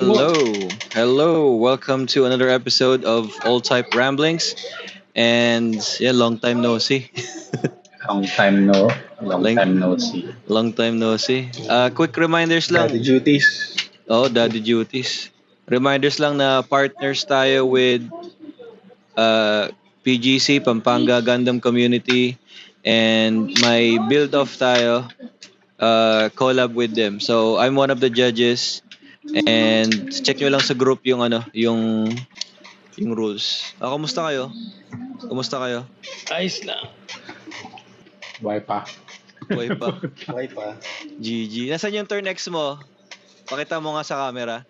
Hello, hello. Welcome to another episode of All Type Ramblings. And yeah, long time no see. Long time no, long Lang, time no see. long time no see. Quick reminders Daddy lang. duties. Oh, daddy duties. Reminders lang na partners tayo with PGC, Pampanga Gundam Community. And may build off tayo, collab with them. So I'm one of the judges. And check nyo lang sa group yung yung rules. Kumusta kayo? Kumusta kayo? Ayos lang. Why pa? Buhay pa. Okay pa. GG. Nasaan yung turn X mo? Pakita mo nga sa camera.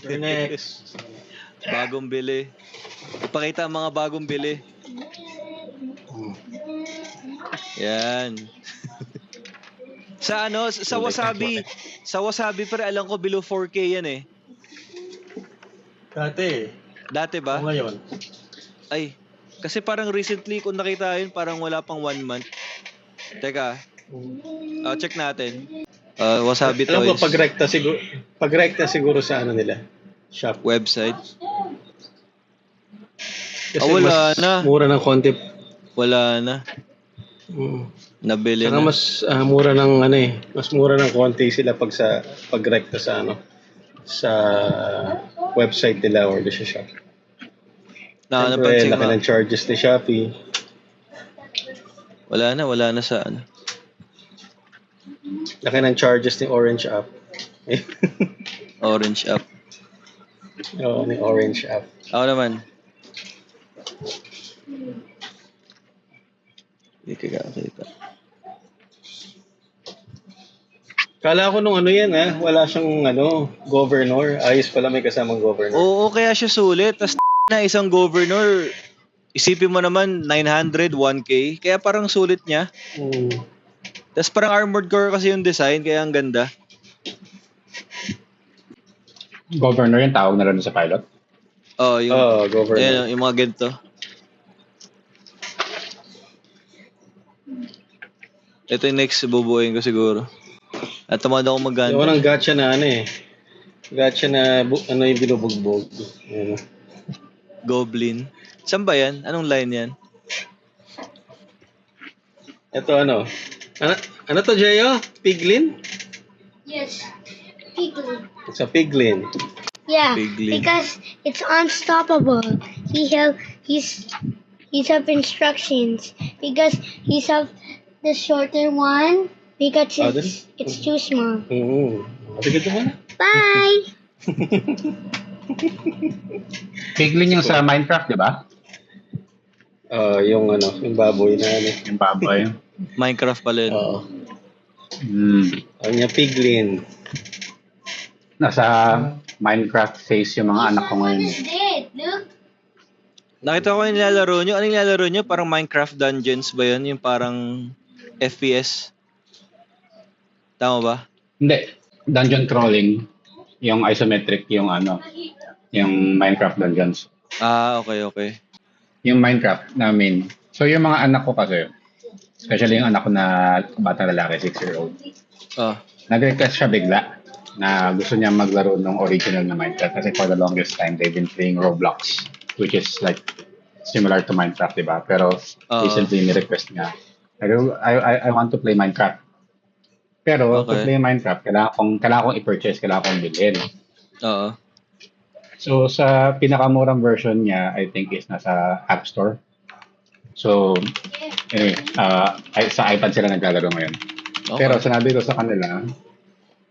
Next. Bagong bili. Pakita ang mga bagong bili. Yan. Sa Wasabi pero alam ko below 4K yan eh. Dati O ba? ngayon. Ay, kasi parang recently kung nakita yun, parang wala pang 1 month. Teka, check natin. Wasabi Alam ko, Toys pag-rekta siguro sa ano nila. Shop. website. Kasi wala mas na. mura ng konti. Wala na. Mm. Nabili Saka na. mas mura ng ano eh. Mas mura ng konti sila pag-rekta sa ano. Sa website nila or sa shop. Siyempre, Napansin laki ko. ng charges ni Shopee. Wala na sa ano. Laki ng charges ni Orange App. Orange app. Oo, ni Orange App. Ako naman. Hindi ka kakita. Kala ko nung ano yan wala siyang governor. Ayos pala may kasamang governor. Oo, kaya siya sulit. Tapos na isang governor, isipin mo naman 900, 1K. Kaya parang sulit niya. Mm. Tapos parang armored core kasi yung design, kaya ang ganda. Governor yung tawag na rin sa pilot. Oh, yung, Governor. ayan, yung mga ganito. Ito yung next bubuuin ko siguro. At tumad ako Yung mag-ganda. unang gacha na Gacha na yung binubugbog. Ayan. Goblin. Saan ba yan? Anong line yan? Ito ano to, Jeyo? Piglin? Yes, Piglin. It's a piglin. Yeah, Piglin. because it's unstoppable. He's have instructions because he's have the shorter one because it's too small. Sige naman. Bye. Piglin yung sa Minecraft, di ba? Yung baboy na Yung baboy. Minecraft pala yun. Oo. Mm. Niya piglin. Nasa Minecraft phase yung mga anak ko ngayon. dead. Look. Nakita ko yung nilalaro nyo. Anong nilalaro nyo? Parang Minecraft Dungeons ba yun? Yung parang FPS? Tama ba? Hindi. Dungeon crawling. Yung isometric yung yung Minecraft Dungeons. Okay. Yung Minecraft namin. So yung mga anak ko kasi, especially yung anak ko na batang lalaki, 6-year-old, Oh. nag-request siya bigla na gusto niya maglaro ng original na Minecraft kasi for the longest time they've been playing Roblox, which is like similar to Minecraft, diba? Pero recently ni-request niya, I want to play Minecraft. Pero to Okay. play Minecraft, kailangan kong i-purchase, kailangan kong bilhin. Oo. So sa pinakamurang version niya, I think is nasa App Store. So anyway, sa iPad sila naglalaro ngayon. Okay. Pero sinabi ko sa kanila,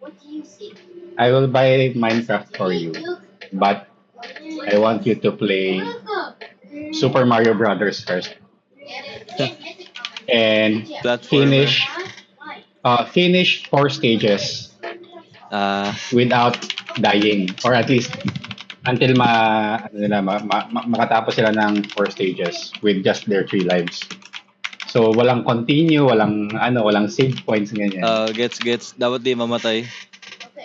What do you see? I will buy Minecraft for you, but I want you to play Super Mario Brothers first and Platformer. finish 4 stages without dying, or at least until makatapos sila ng 4 stages with just their 3 lives. So walang continue, walang save points ganyan. Gets. Dapat di mamatay.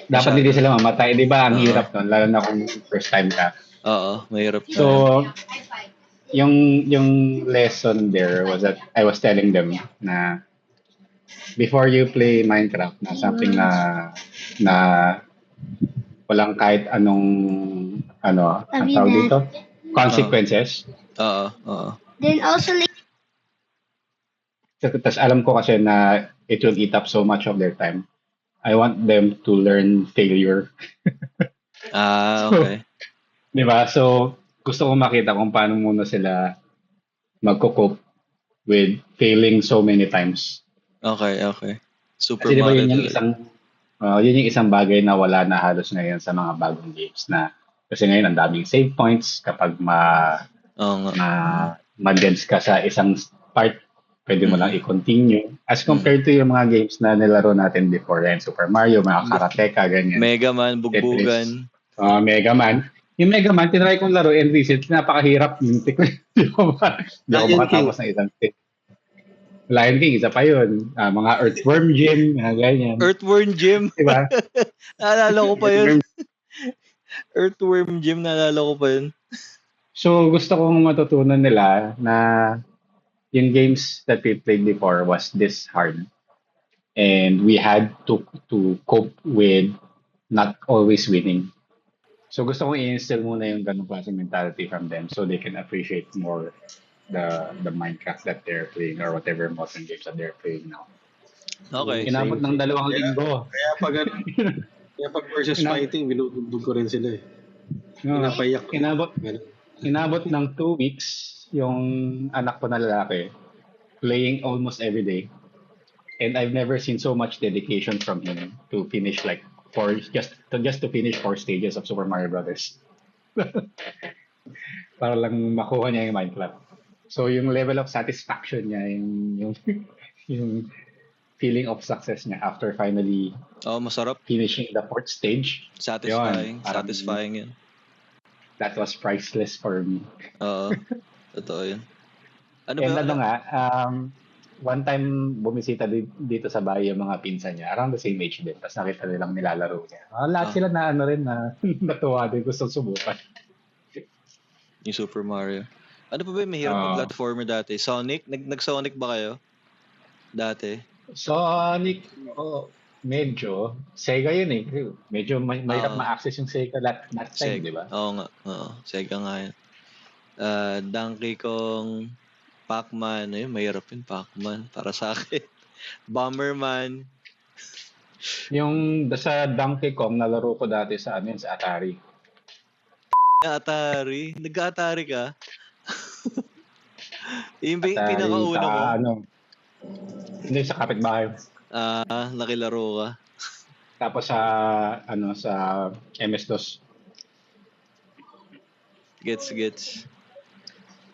Dapat hindi sila mamatay, 'di ba? Ang hirap nun, lalo na kung first time ka. Oo, mahirap. So yung lesson there was that I was telling them na before you play Minecraft na something na walang kahit anong ang tawag dito, consequences. Oo. Then also like Tapos alam ko kasi na it will eat up so much of their time. I want them to learn failure. Okay. Di ba? So, gusto ko makita kung paano muna sila magko-cope with failing so many times. Okay. Super Kasi di ba Mario yun yung talaga. yun yung isang bagay na wala na halos ngayon sa mga bagong games na kasi ngayon ang daming save points kapag Oo nga. mag-gets ka sa isang part, pwede mo lang i-continue. As compared to yung mga games na nilaro natin before, yan, Super Mario, mga Karateka, ganyan. Mega Man, bugbugan. Mega Man. Yung Mega Man, tinry kong laro and recently, napakahirap. Hindi ko makatapos ng isang stick. Lion King, isa pa yun. Mga Earthworm Jim, mga ganyan. Earthworm Jim. Diba? Naalala ko pa yun. Earthworm Jim, naalala ko pa yun. So, gusto kong matutunan nila na yung games that we played before was this hard. And we had to cope with not always winning. So, gusto kong i-instill muna yung ganung klaseng mentality from them so they can appreciate more the Minecraft that they're playing or whatever modern games that they're playing now. Okay. Inabot ng 2 linggo. Kaya pag versus fighting, binudugtog ko rin sila eh. No, Pinapayak ko. inabot ng 2 weeks yung anak ko na lalaki playing almost every day. And I've never seen so much dedication from him to finish like just to finish 4 stages of Super Mario Brothers. Para lang makuha niya yung Minecraft. So yung level of satisfaction niya, yung feeling of success niya after finally Masarap. finishing the 4th stage. Satisfying. Yun, parang Satisfying yun. That was priceless for me. Oo. Totoo yun. Ano And ba? nga, one time bumisita dito sa bahay yung mga pinsan niya, around the same age din. Tapos nakita nilang nilalaro niya. Lahat sila na natuwa din, gusto subukan. Yung Super Mario. Ano pa ba yung mahirap na platformer dati? Sonic? Nag-Sonic ba kayo? Dati? Sonic, medyo. Sega yun eh. Medyo mahirap ma-access yung Sega that time, di ba? Oo nga. Oo. Sega nga yun. Donkey Kong, Pac-Man. Ayun, mahirap yun, Pac-Man. Para sa akin. Bomberman. Yung sa Donkey Kong, nalaro ko dati sa sa Atari. Atari? Nag-Atari ka? Yung pinakauna sa, ko. Hindi, sa kapitbahay. Nakilaro ka. Tapos sa MS-DOS. Gets.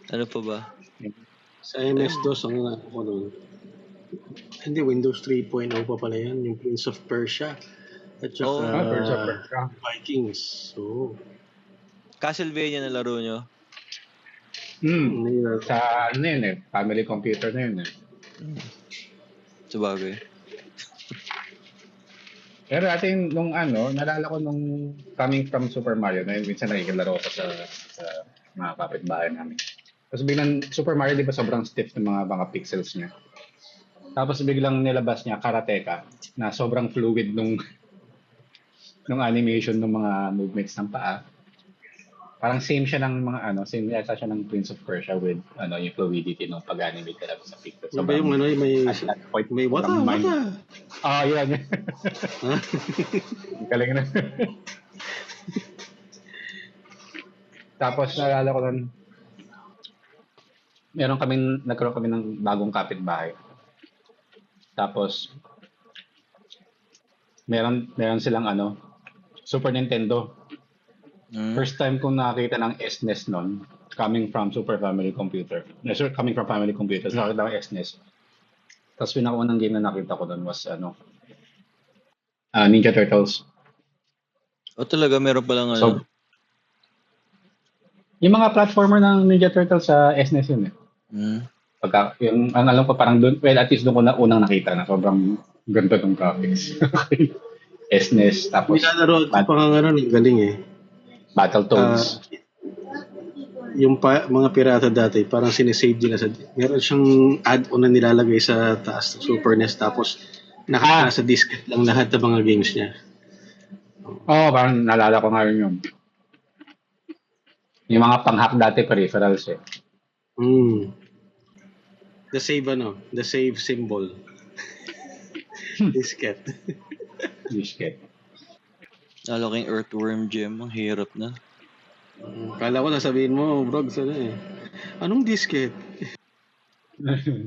Ano pa ba? Sa MS-DOS, ang ako nun. Hindi, Windows 3.0 pa pala yan. Yung Prince of Persia. At saka Vikings. So, Castlevania na laro nyo? Sa yun eh. Family computer na yun eh. Sabagay. Pero ating nalala ko nung coming from Super Mario, na minsan nakikilaro ko sa mga kapitbahay namin. Tapos biglang, Super Mario, di ba sobrang stiff ng mga pixels niya. Tapos biglang nilabas niya Karateka, na sobrang fluid nung animation ng mga movements ng paa. Parang same siya ng same yata siya ng Prince of Persia with yung fluidity ng pag-animate talaga sa pixels. Ano ba yung may wata. Yan. Galing na. Tapos naalala ko nun, nagkaroon kami ng bagong kapitbahay. Tapos meron silang Super Nintendo. First time kong nakita ng SNES noon, coming from Family Computer. Nakita ko SNES. Tapos pinakaunang game na nakita ko doon was Ninja Turtles. Talaga meron pa lang So, yung mga platformer ng Ninja Turtles sa SNES yun eh. Ang alam ko parang doon, at least doon ko na unang nakita na sobrang ganda ng graphics. SNES, tapos nilalaro at galing eh. Battletoads. Yung mga pirata dati, parang sinesave nila meron siyang add-on na nilalagay sa taas ng Super NES, tapos nasa disket lang lahat ng mga games niya. Oo, parang naalala ko nga yun. Yung mga pang-hack dati peripherals eh. Mm. The save symbol. Disket. Disket. Lalo kayong earthworm gem. Ang hirap na. Kala ko nasabihin mo, bro, sana eh. Anong disket?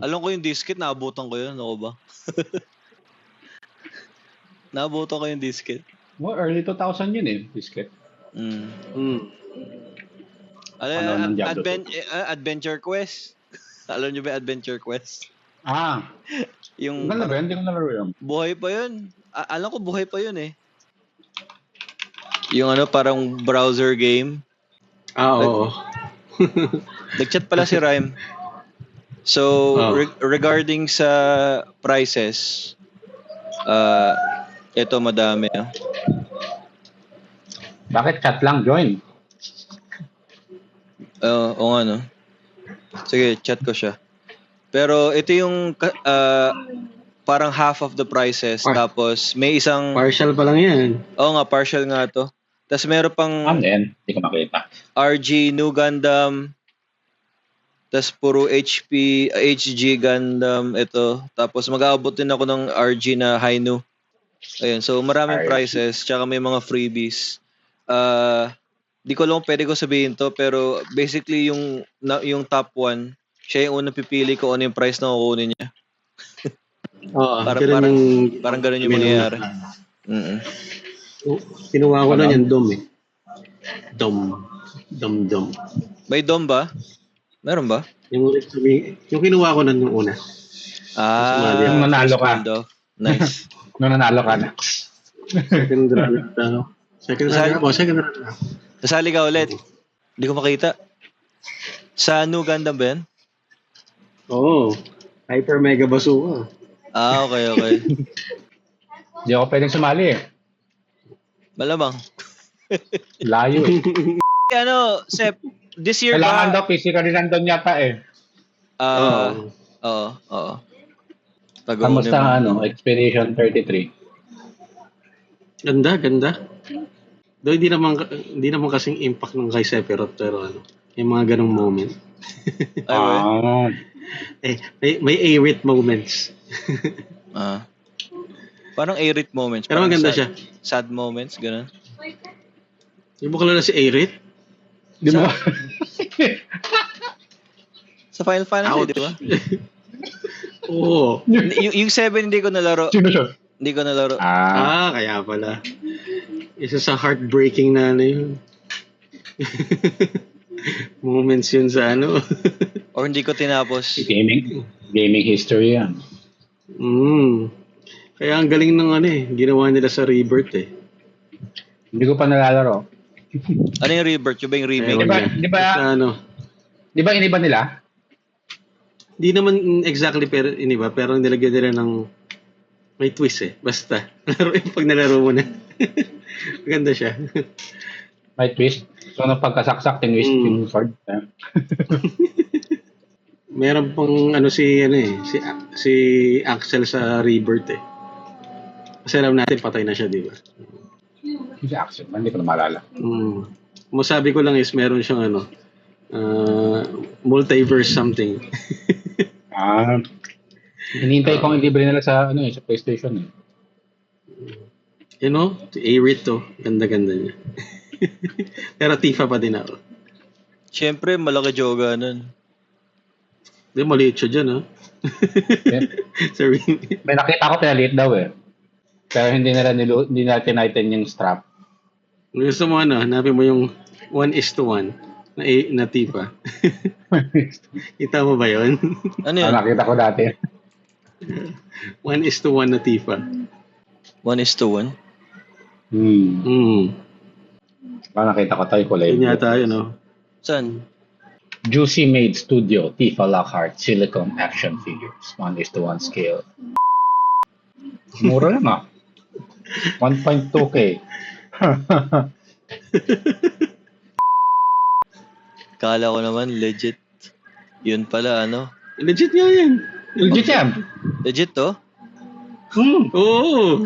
Alam ko yung disket, naabutan ko yun. Ano ba? Naabutan ko yung disket. Well, early 2000 yun eh, disket. Mm. Mm. Ano ng Diablo Adventure Quest. Alam nyo ba yung Adventure Quest? Yung Ganda ba yun? Hindi ko nalaro yun. buhay pa yun. Alam ko buhay pa yun eh. Yung parang browser game. Oo. Nag-chat pala si Rhyme. So, regarding sa prices, ito madami. Bakit chat lang join? Oo nga no. Sige, chat ko siya. Pero ito yung parang half of the prices. Tapos may isang... Partial pa lang yan. Oo nga, partial nga to. Tapos meron pang Hindi ko makita. RG New Gundam. Tapos puro HG Gundam ito. Tapos mag-aabot din ako ng RG na Hainu. Ayun, so maraming RG. prices, tsaka may mga freebies. Di ko lang pwede ko sabihin to, pero basically yung top 1, siya yung unang pipili ko ano yung price na kukunin niya. Oo. Parang ganun yung mangyayari. Mm-mm. Kinuha ko na yan, Dom eh. Dom. May DOM ba? Meron ba? Yung kinuha ko na nung una. Yung nanalo ka. Nice. Nung nanalo ka na. Second round na. Second round na. Nasali ka ulit. Hindi ko makita. Sa New Gundam ba yan? Oo. Hyper Mega Bazooka. Okay. Hindi ako pwedeng sumali eh. Malamang. Layo eh. Sep, this year Kailangan ba? daw physically nandun yata eh. Oo. Kamusta Expedition 33? Ganda. Though hindi naman kasing impact ng kay Sephiroth, pero yung mga ganong moment. May A-rate moments. Parang A-rate moments. Pero maganda siya. Sad moments, ganun. Yung mo kilala si A-rate? Di ba? Sa Final Fantasy, di ba? Oo. yung 7 hindi ko nalaro. Sino siya? Hindi ko nalaro. Kaya pala. Isa sa heartbreaking na yun. Moments yun sa Or hindi ko tinapos. Gaming history yan. Kaya ang galing ng ginawa nila sa Rebirth eh. Hindi ko pa nalalaro. Ano yung Rebirth? Yung ba yung remake? Di ba iniba nila? Di naman exactly pero iniba, pero nilagyan nila ng may twist eh. Basta. Pag nalaro mo na. Maganda siya. May twist? So, nung pagkasaksak, tinwist yung sword. Meron pang si Axel sa Rebirth eh. Kasi alam natin patay na siya, di ba? Si Axel, hindi ko na maalala. Masabi ko lang is meron siyang multiverse something. Hinihintay ko ang libre nila sa sa PlayStation eh. Si A-Rate to. Ganda-ganda niya. Pero Tifa pa din ako. Siyempre, malaki joga nun. Hindi, maliit siya dyan, Sorry. May nakita ko pinaliit daw eh. Pero hindi nila tinaitin yung strap. Gusto mo hanapin mo yung 1:1 na Tifa. Kita mo ba yun? Ano yun? Nakita ko dati. 1:1 na Tifa. 1:1? Nakita ko tayo kulay. Yun yata yun, Saan? Juicy Made Studio, Tifa Lockhart, Silicone Action Figures, 1:1 scale. Mura lang 1.2K. Kala ko naman, legit. Yun pala, Legit nga yan. Legit yan. Legit to? Oo.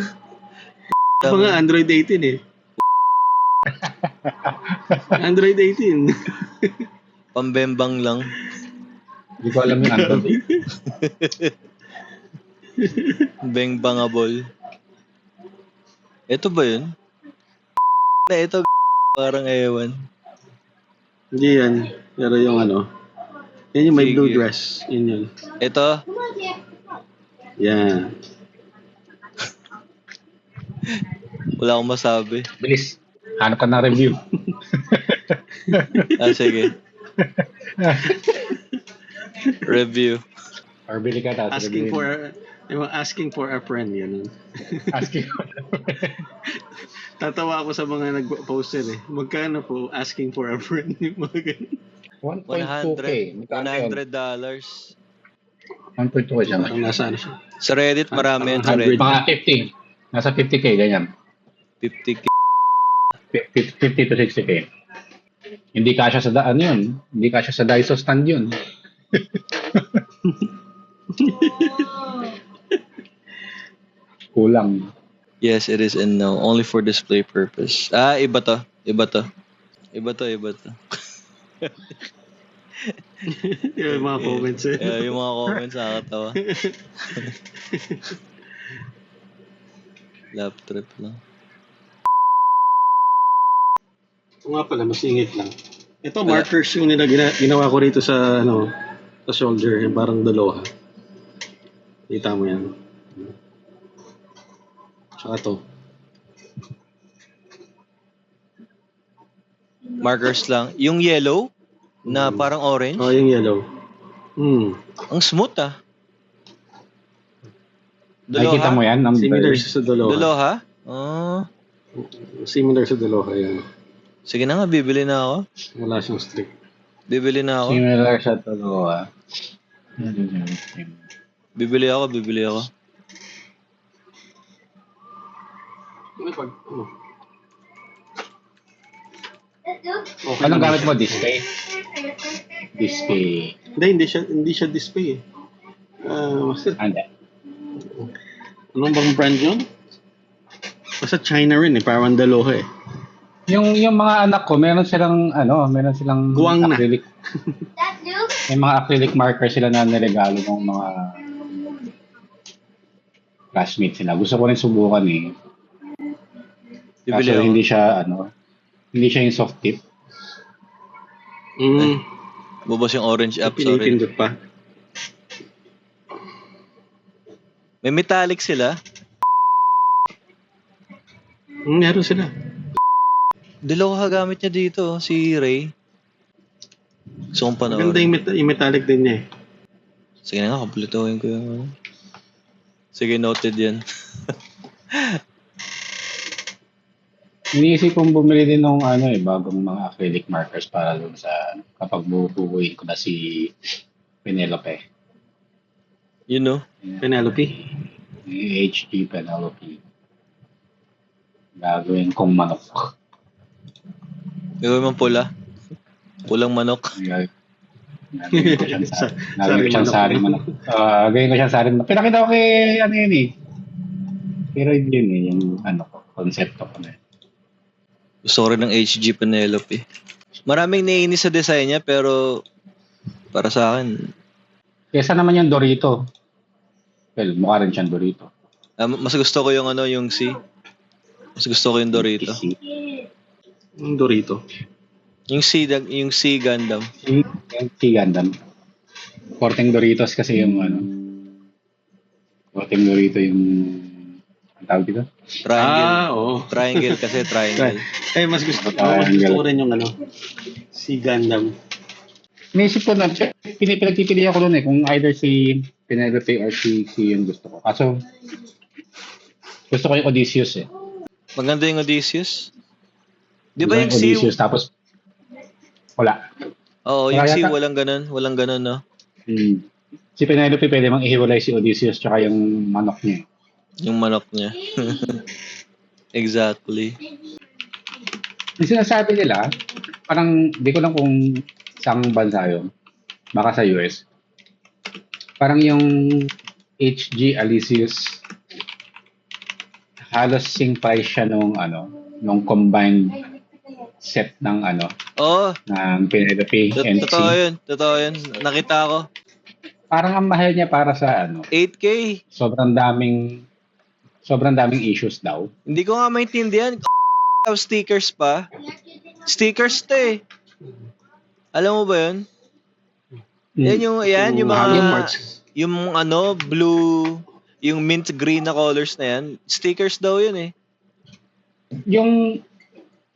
Mga Android 18 eh. Android 18. Pambembang lang. Hindi ko alam yung Android. Bengbangable. Ito ba yun? Na ito parang ewan. Hindi yan. Pero yung yan yung may Sige. blue dress. Yun. Ito, Yan. wala akong masabi. Bilis. Hanap ka ng review. Sige. Review. Or bili ka tapos Asking for a friend, yun. Asking. Tatawa ako sa mga nag-post eh. Magkano po asking for a friend yung mga ganun. 1.2K. $100. 1.2K siya. Ang nasa siya. Sa Reddit, marami yan sa 100. Reddit. Mga 50. Nasa 50K, ganyan. 50K. 50 to 60K. Hindi kasya sa daan yun. Hindi kasya sa Daiso stand yun. Kulang. Yes, it is and no. Only for display purpose. Iba to. Iba to. Yung mga comments eh. Yung mga comments nakakatawa. Lap trip lang. Ito nga pala, masingit lang. Ito, markers yung ginawa ko rito sa, sa shoulder, yung parang daloha. Kita mo yan. Tsaka to. Markers lang. Yung yellow na parang orange. Oh, yung yellow. Ang smooth ah. Nakikita mo yan? Similar sa daloha. Daloha? Oh. Similar sa daloha yan. Sige na nga, bibili na ako. Wala siyang strict. Bibili na ako. Similar sa dalawa. Bibili ako. Okay. Anong gamit mo? Display? Display. Hindi siya display eh. Anda. Anong bang brand yun? Basta China rin eh, parang daloha eh. Yung mga anak ko, meron silang Guwang na. acrylic. May mga acrylic marker sila na niregalo ng mga classmates nila. Gusto ko rin subukan eh. Bibili Kaso ako. hindi siya yung soft tip. Bubos yung orange app, sorry. Pinipindot pa. May metallic sila. Meron sila. Daloha gamit niya dito, si Ray. Gusto kong panoorin. Maganda yung metallic din niya eh. Sige na nga, kumpletuhin ko yung Sige, noted yan. Iniisip kong bumili din ng bagong mga acrylic markers para doon sa kapag bubuuin ko na si Penelope. You know? Penelope. HG Penelope. Gagawin kong manok. Gawin mong pula. Pulang manok. Gagawin ko siyang saring manok. Gagawin ko siyang saring manok. Pinakita ko kay yun eh. Pero yun eh, yung konsepto ko na. Gusto ko rin ng HG Penelope. Maraming naiinis sa design niya pero para sa akin, Kesa naman yung Dorito. Well, mukha rin siyang Dorito. mas gusto ko yung C. Mas gusto ko yung Dorito. Yung Dorito. Yung C Gundam. Yung si Gundam. Korteng Doritos kasi yung Korteng Dorito yung ang tawag dito? Triangle. Oo. Triangle kasi triangle. Mas gusto ko rin yung si Gundam. Naisip ko na, pinagpipili ako doon kung either si Penelope or si yung gusto ko. Kaso, gusto ko yung Odysseus eh. Maganda yung Odysseus. Di Gusto ba ko yung C? Odysseus, tapos, wala. Oo, yung Wala C yata. walang ganun, no? Si Penelope pwede mang ihiwalay si Odysseus tsaka yung manok niya. Yung manok niya. Exactly. Yung sinasabi nila, parang, di ko lang kung saang bansa yun. Baka sa US. Parang yung HG Elysius, halos sing price siya nung combined set ng Oo, ng Penelope NC. totoo yun. Nakita ko. Parang ang mahal niya para sa 8K. sobrang daming issues daw. Hindi ko nga maintindihan. Stickers pa. Stickers to eh. Alam mo ba yun? Yan yung Halo mga parts. yung blue, yung mint green na colors na yan. Stickers daw yun eh. Yung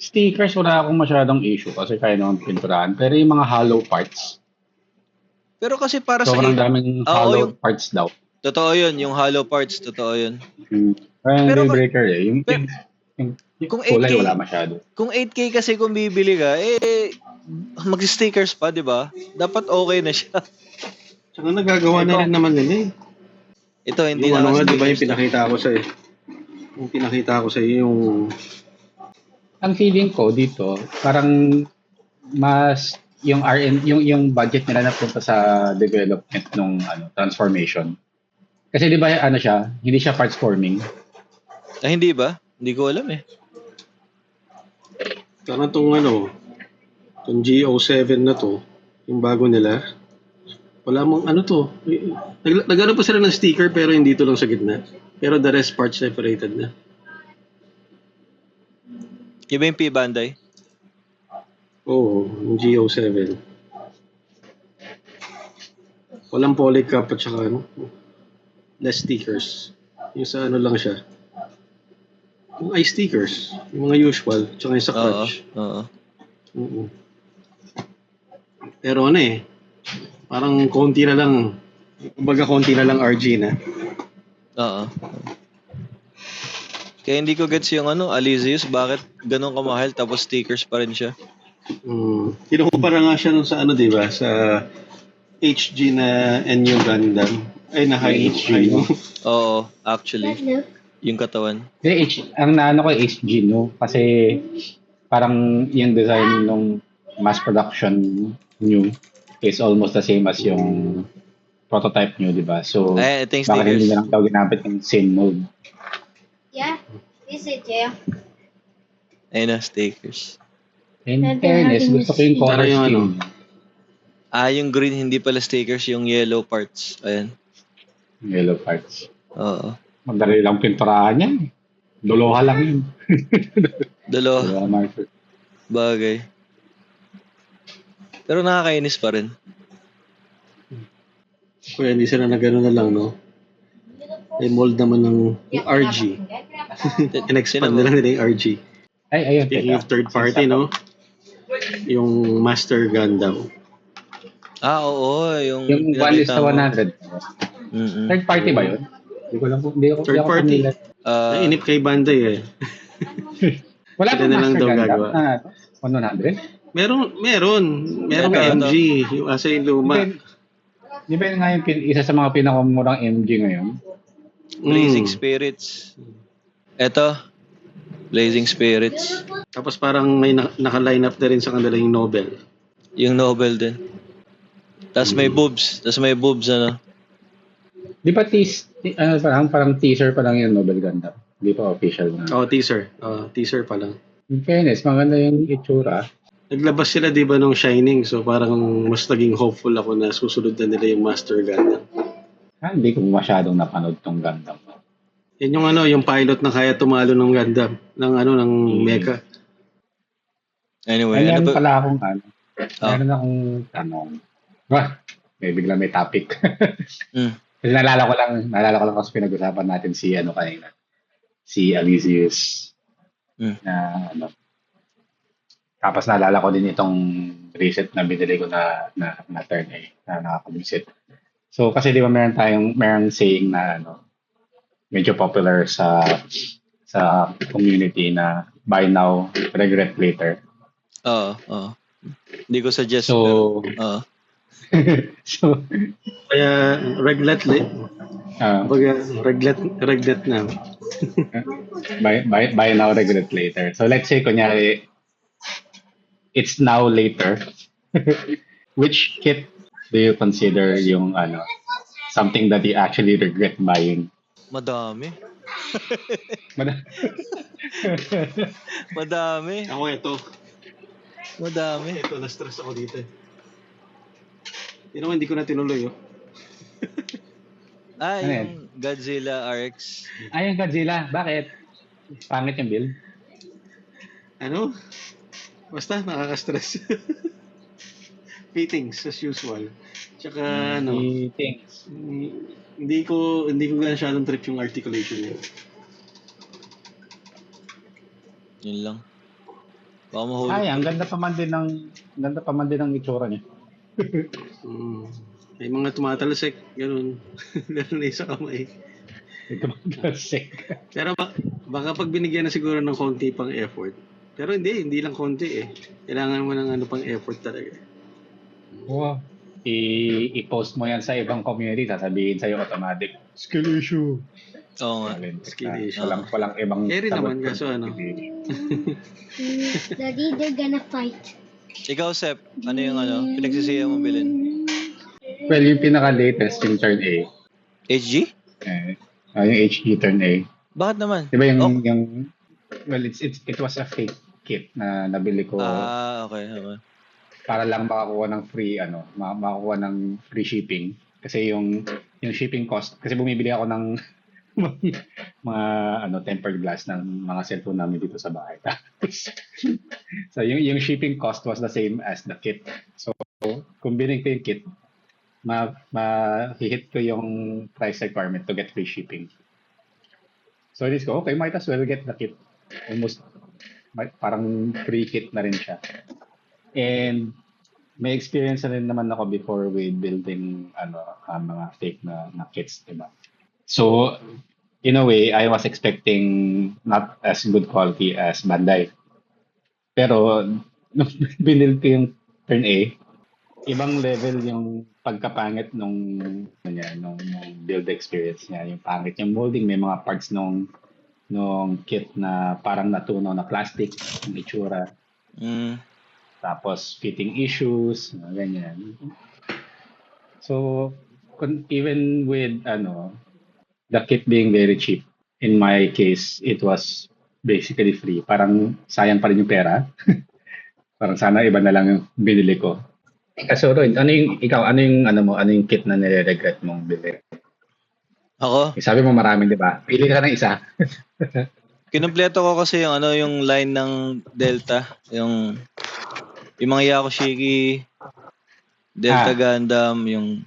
stickers wala akong masyadong issue kasi kaya naman pinturahan. Pero yung mga hollow parts, Pero kasi para sa sobrang daming Oo, hollow yung- parts daw. totoo yun, yung hollow parts, totoo yun. Kaya yung Pero deal breaker eh. Yung kung kulay 8K wala masyado. Kung 8K kasi kung bibili ka, mag-stickers pa, di ba? Dapat okay na siya. Tsaka nagagawa na rin naman nila eh. Ito, hindi Yung na ano nga, di ba yung stickers. pinakita ko sa'yo? Yung pinakita ko sa'yo yung... Ang feeling ko dito, parang mas yung yung budget nila napunta sa development ng transformation. Kasi di ba siya, hindi siya parts forming. Hindi ba? Hindi ko alam eh. Parang itong GO7 na to, yung bago nila, wala mong to. Nagano pa sila ng sticker pero hindi to lang sa gitna. Pero the rest parts separated na. Iba yung P-Banday. Oo, yung GO7. Walang polycap at saka less stickers. Yung sa lang siya. Yung eye stickers, yung mga usual, tsaka yung sa Oo. clutch. Oo. Oo. Pero parang konti na lang, kumbaga konti na lang RG na. Oo. Kaya hindi ko gets yung Elysius, bakit ganun kamahal tapos stickers pa rin siya. Kinukumpara nga siya nun sa di ba? Sa HG na NU Gundam. Ay, na high HG. Oo, actually. Look. Yung katawan. Ang naano ko HG no kasi parang yung design ng mass production new is almost the same as yung prototype nyo, di ba? So, Ito yung bakit hindi stickers. na lang daw ginamit yung same mode? Yeah. Is it, yeah? Ayun na, stickers. In And fairness, having gusto ko yung this- color Para yung scheme. Yung green hindi pala stickers, yung yellow parts. Ayan. Yellow parts. Oo. Madali lang pinturahan yan. Duluha lang yun. Dalawa, Duluha marker. bagay. Pero nakakainis pa rin. Kaya hindi sila na gano'n na lang, no? Ay, mold naman ng yung RG. In-expand Sino nila mo? nila yung RG. Ay, ayun. Speaking teka. of third party, no? Yung Master Gundam. Oo, yung Yung one is pinakita sa mo. 100. Mm-mm. Third party ba yun? Hindi ko lang hindi ako Third hindi ako party. familiar. Nainip kay Bandai eh. Wala Sila pang na lang Master daw Gundam gagawa. na 100? Merong Ito. MG. Yung asa yung luma. Di ba yun nga yung isa sa mga pinakamurang MG ngayon? Blazing Spirits. Eto, Blazing Spirits. Tapos parang may naka-line up na rin sa kanila yung Nobel. Yung Nobel din. Tapos may boobs. Di ba parang teaser pa lang yung Nobel Gundam? Di pa official na. Oh, teaser. Teaser pa lang. In fairness, maganda yung itsura. Naglabas sila 'di ba nung Shining, so parang mas naging hopeful ako na susunod na nila yung Master Gundam. Hindi ko masyadong napanood tong Gundam. Yan yung yung pilot na kaya tumalo ng Gundam, ng mecha. Anyway, Meron ano ba? pala akong Oh. meron akong tanong. May topic. Mm. Kasi naalala ko lang kasi pinag-usapan natin si kanina. Si Elysius. Na Tapos naalala ko din itong reset na binili ko na turn A na nakaka-visit. So kasi di ba merong saying na medyo popular sa community na buy now, regret later. Oo. Hindi ko suggest. So Oo. so Kaya regret na. buy now, regret later. So let's say kunyari it's now later. Which kit do you consider yung something that you actually regret buying? Madami. Mada- Madami. Ako ito. Madami. Ito, na-stress ako dito eh. Yun naman, hindi ko na tinuloy oh. Ah, Ano yan? yung Godzilla RX. Ay, yung Godzilla. Bakit? Pangit yung build? Ano? Basta, nakaka-stress. Fittings, as usual. Tsaka, ano, Things. hindi ko ganun trip yung articulation niya. Yun lang. Baka mahulog. Ay, ang ganda pa man din ng itsura niya. Mm. May mga tumatalsik, ganun. Lalo na yung sa kamay. Ito mga sick. Pero baka pag binigyan na siguro ng konti pang effort. Pero hindi lang konti eh. Kailangan mo ng ano pang effort talaga. Wow. I-post mo yan sa ibang community, sasabihin sa'yo automatic. Skill issue. Oo nga. Skill issue. Walang ibang Carry naman, sagot. kaso ano. Daddy, they're gonna fight. Ikaw, Sep, ano yung pinagsisiya mo bilhin? Well, yung pinaka-latest, yung Turn A. HG? Yung HG Turn A. Bakit naman? Di ba Oh. well, it was a fake kit na nabili ko Ah, okay. para lang makakuha ng makakuha ng free shipping. Kasi yung shipping cost, kasi bumibili ako ng mga tempered glass ng mga cellphone namin dito sa bahay. So yung shipping cost was the same as the kit. So kung binili ko yung kit, hit ko yung price requirement to get free shipping. So this ko, okay, might as well get the kit. Almost parang free kit na rin siya. And may experience na rin naman ako before with building mga fake na kits, diba? So in a way, I was expecting not as good quality as Bandai. Pero nung binuild ko yung Turn A, ibang level yung pagkapangit nung build experience niya. Yung pangit yung molding, may mga parts nung kit na parang natunaw na plastic, yung itsura. Tapos fitting issues, ganyan. So even with the kit being very cheap, in my case, it was basically free. Parang sayang pa rin yung pera. Parang sana iba na lang yung binili ko. So, Ron, ano yung kit na nire-regret mong bili? Ako? Sabi mo marami, di ba? Pili ka ng isa. Kinumpleto ko kasi yung line ng Delta, yung mga Yakushiki, Delta Gundam, yung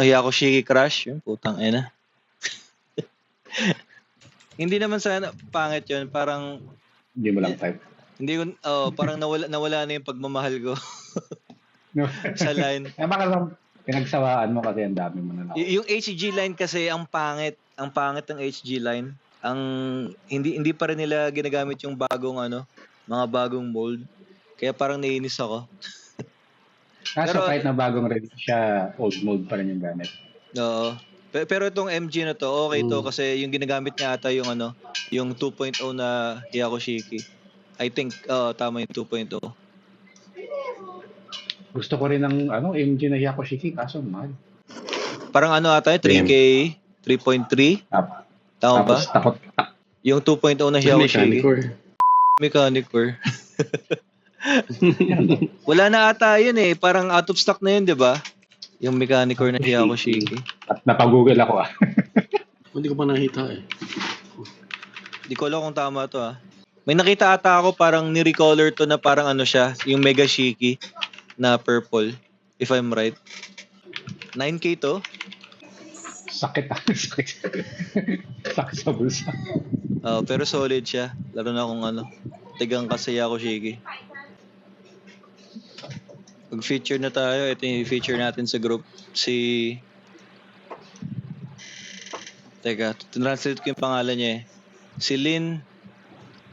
Yakushiki Crash, yung putang ina. Hindi naman sana pangit yun, parang Hindi mo lang type. hindi ko parang nawala na yung pagmamahal ko sa line. Baka lang pinagsawaan mo kasi ang dami mo na Yung HG line kasi ang pangit ng HG line. Ang hindi pa rin nila ginagamit yung bagong mga bagong mold. Kaya parang naiinis ako. Kaso kahit na bagong ready siya, old mold pa rin yung gamit. Oo. Pero itong MG na to, okay to kasi yung ginagamit niya ata yung yung 2.0 na Yakushiki. I think tama yung 2.0. Gusto ko rin ng MG na Yakushiki kaso mahal. Parang ata 3K, 3.3. Tama ba? Tapos takot. Yung 2.0 na Yakushiki. Mechanic core. Wala na ata yun eh. Parang out of stock na yun, di ba? Yung mechanic core na Yakushiki. At napag-google ako Hindi ko pa nakita eh. Di ko alam kung tama to May nakita ata ako parang ni-recolor to na parang siya, yung Mega Shiki na purple, if I'm right. 9K to? Sakit Sakit sa bulsa. Pero solid siya. Lalo na kung tigang kasi Yakushiki. Mag-feature na tayo. Ito yung feature natin sa group. Teka, translate ko yung pangalan niya eh. Si Lin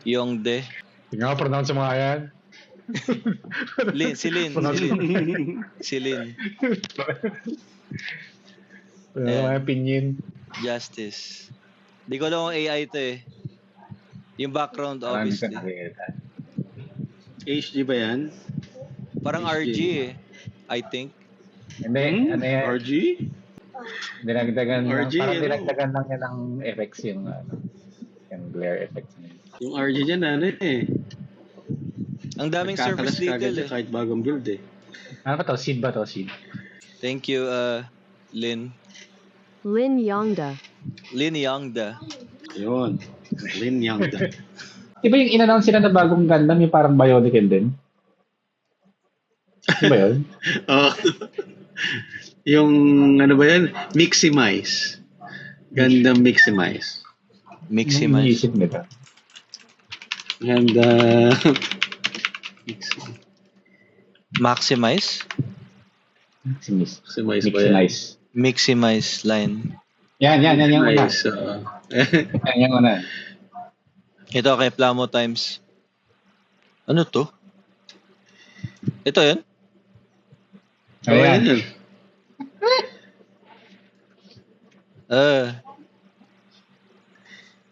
Yongde. Tingnan mo, pronounce mo nga yan. Si Lin. Pinyin. Justice. Di ko alam kung AI to eh. Yung background obviously. HG ba yan? Parang RG eh. I think. Hindi, RG? Dinagdagan RG, parang dinagdagan lang yan ng effects yung glare effects niya. Yung RG dyan, eh. Ang daming surface Nagkakalas detail kagad eh. siya kahit bagong build eh. Ano ba to? Seed ba to? Seed? Thank you, Lin. Lin Yongda. Lin Yangda. Ayun. Lin Yangda. Di ba yung in-announce sila na bagong Gundam, yung parang Bionicle din? Ano ba yun? Oh. Yung ano ba yan? Miximize. Gundam Miximize. Maximize. Iisip nila. And Maximize? Miximize. Miximize ba yan? Miximize. Maximize line. Yan yung una. Miximize, Yan yung una. Ito kay Plamo Times. Ano to? Ito yun? Oh, Ayan. yan.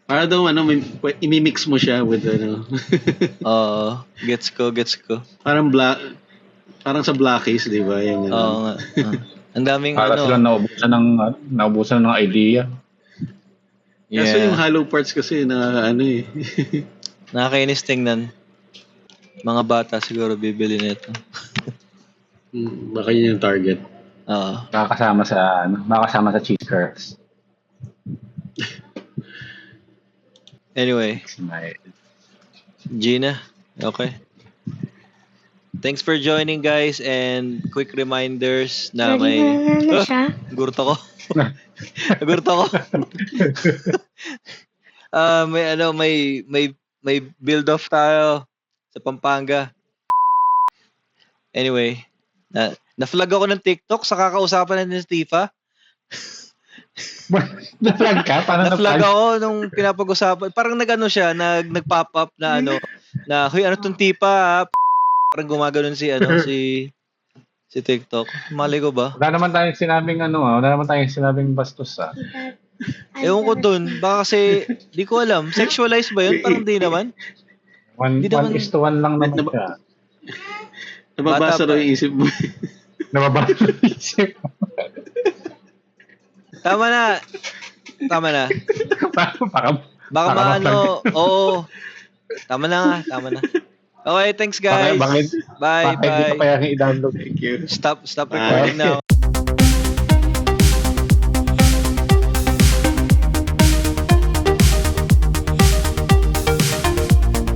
Para daw imimix mo siya with ano. Oo. Gets ko. parang sa Blackies, di ba? Yung ano. Oo nga. Ang daming Para ano. sila naubusan ng idea. Kaso yung hollow parts kasi na ano eh. Nakakainis tingnan. Mga bata siguro bibili nito. Baka yun yung target. Oo. Makakasama sa cheese curls. Anyway, Miximize. Gina. Okay. Thanks for joining guys and quick reminders na may gurto ko. Gurto ko. May build off tayo sa Pampanga. Anyway, na-flag ako ng TikTok sa kakausapan natin ni Tifa. Na-flag ka? Paano Na-flag ako nung pinapag-usapan. Parang nag-pop up na huy, ano tong Tifa ha? Parang gumaganon si TikTok. Mali ko ba? Wala naman tayong sinabing bastos Ewan ko dun. Baka kasi, di ko alam. Sexualized ba yun? Parang di naman. 1:1 lang naman siya. Nababasa Bata daw pa. yung isip mo. Nababasa yung isip. Tama na. Baka Baka maano. Oo. Tama na. Okay, thanks guys. Bakit Bye. hindi ko kaya i-download? Thank you. Stop Bye. recording now.